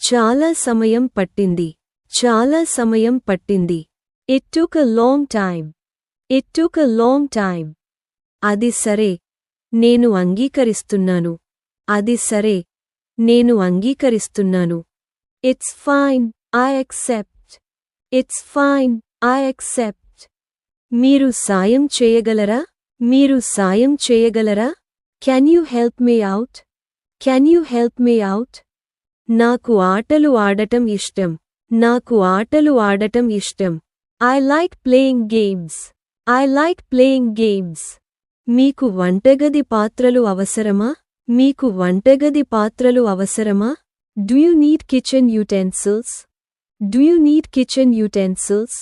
చాలా సమయం పట్టింది. చాలా సమయం పట్టింది. It took a long time. It took a long time. అది సరే. నేను అంగీకరిస్తున్నాను. అది సరే. నేను అంగీకరిస్తున్నాను. It's fine. I accept. It's fine. I accept. మీరు సాయం చేయగలరా? మీరు సాయం చేయగలరా? Can you help me out? Can you help me out? నాకు ఆటలు ఆడటం ఇష్టం. నాకు ఆటలు ఆడటం ఇష్టం. I like playing games. I like playing games. మీకు వంటగది పాత్రలు అవసరమా? మీకు వంటగది పాత్రలు అవసరమా? Do you need kitchen utensils? Do you need kitchen utensils?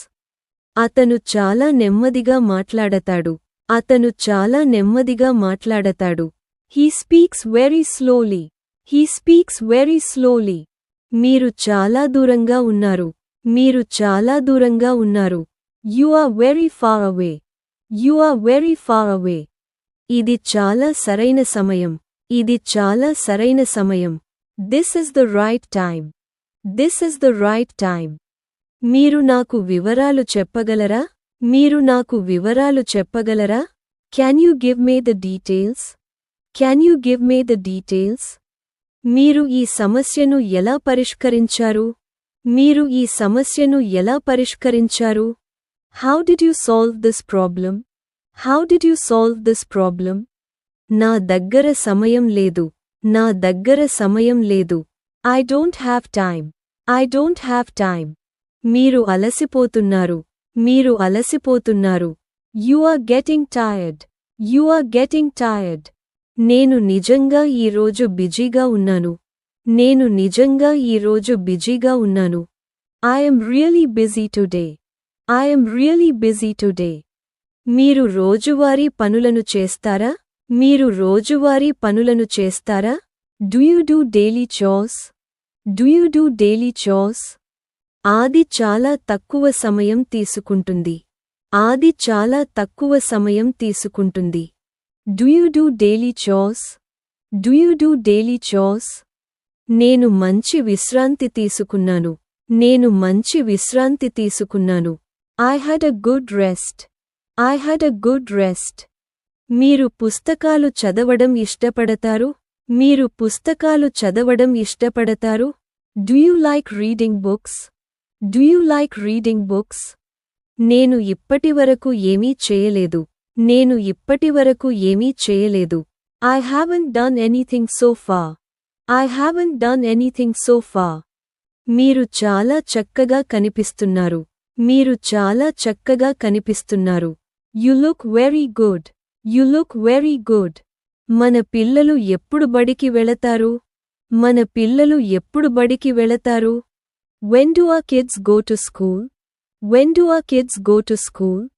అతను చాలా నెమ్మదిగా మాట్లాడతాడు. అతను చాలా నెమ్మదిగా మాట్లాడతాడు. He speaks very slowly. He speaks very slowly. మీరు చాలా దూరంగా ఉన్నారు. మీరు చాలా దూరంగా ఉన్నారు. You are very far away. You are very far away. ఇది చాలా సరైన సమయం. ఇది చాలా సరైన సమయం. This is the right time. This is the right time. మీరు నాకు వివరాలు చెప్పగలరా? మీరు నాకు వివరాలు చెప్పగలరా? Can you give me the details? Can you give me the details? మీరు ఈ సమస్యను ఎలా పరిష్కరించారు? మీరు ఈ సమస్యను ఎలా పరిష్కరించారు? How did you solve this problem? How did you solve this problem? నా దగ్గర సమయం లేదు. నా దగ్గర సమయం లేదు. I don't have time. I don't have time. మీరు అలసిపోతున్నారు. మీరు అలసిపోతున్నారు. You are getting tired. You are getting tired. నేను నిజంగా ఈ రోజు బిజీగా ఉన్నాను. నేను నిజంగా ఈ రోజు బిజీగా ఉన్నాను. I am really busy today. I am really busy today. మీరు రోజువారీ పనులను చేస్తారా? మీరు రోజువారీ పనులను చేస్తారా? Do you do daily chores? Do you do daily chores? ఆది చాలా తక్కువ సమయం తీసుకుంటుంది. ఆది చాలా తక్కువ సమయం తీసుకుంటుంది. Do you do daily chores? Do you do daily chores? నేను మంచి విశ్రాంతి తీసుకున్నాను. నేను మంచి విశ్రాంతి తీసుకున్నాను. I had a good rest. I had a good rest. మీరు పుస్తకాలు చదవడం ఇష్టపడతారు? మీరు పుస్తకాలు చదవడం ఇష్టపడతారు? Do you like reading books? Do you like reading books? నేను ఇప్పటివరకు ఏమీ చేయలేదు. నేను ఇప్పటివరకు ఏమీ చేయలేదు. I haven't done anything so far. I haven't done anything so far. మీరు చాలా చక్కగా కనిపిస్తున్నారు. మీరు చాలా చక్కగా కనిపిస్తున్నారు. You look very good. You look very good. మన పిల్లలు ఎప్పుడు బడికి వెళతారు? మన పిల్లలు ఎప్పుడు బడికి వెళతారు? When do our kids go to school? When do our kids go to school?